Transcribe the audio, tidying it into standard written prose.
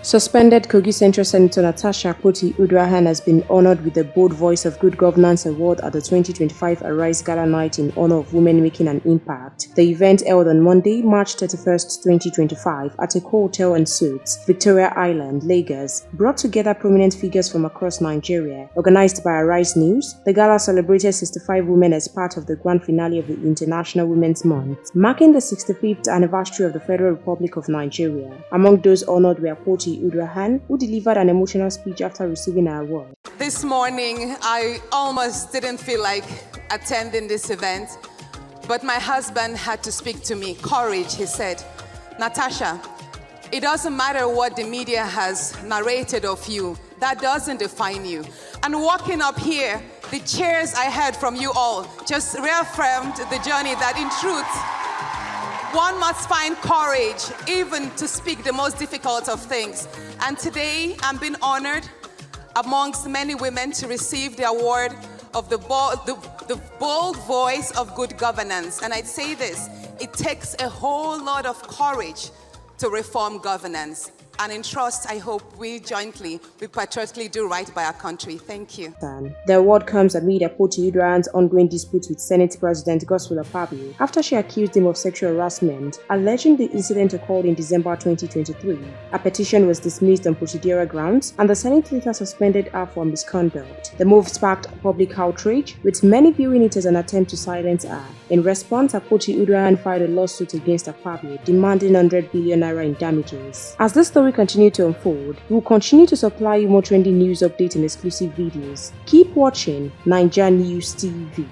Suspended Kogi Central Senator Natasha akpoti-uduaghan has been honored with the Bold Voice of Good Governance Award at the 2025 Arise Gala night in honor of women making an impact. The event held on Monday, March 31, 2025 at a hotel and suites, Victoria Island, Lagos, brought together prominent figures from across Nigeria. Organized by NaijaNews, the gala celebrated 65 women as part of the grand finale of the International Women's Month, marking the 65th anniversary of the Federal Republic of Nigeria. Among those honored were akpoti-uduaghan, who delivered an emotional speech after receiving her award. This morning, I almost didn't feel like attending this event, but my husband had to speak to me. Courage, he said. Natasha, it doesn't matter what the media has narrated of you. That doesn't define you. And walking up here, the cheers I heard from you all just reaffirmed the journey that in truth, one must find courage even to speak the most difficult of things. And today, I'm being honored amongst many women to receive the award of the bold voice of good governance. And I'd say this, it takes a whole lot of courage to reform governance. And in trust, I hope we patriotically do right by our country. Thank you. The award comes amid akpoti-uduaghan's ongoing dispute with Senate President Godswill Akpabio after she accused him of sexual harassment, alleging the incident occurred in December 2023. A petition was dismissed on procedural grounds, and the Senate later suspended her for misconduct. The move sparked public outrage, with many viewing it as an attempt to silence her. In response, akpoti-uduaghan filed a lawsuit against Akpabio, demanding 100 billion naira in damages. As this story continue to unfold, we will continue to supply you more trending news updates and exclusive videos. Keep watching NaijaNews TV.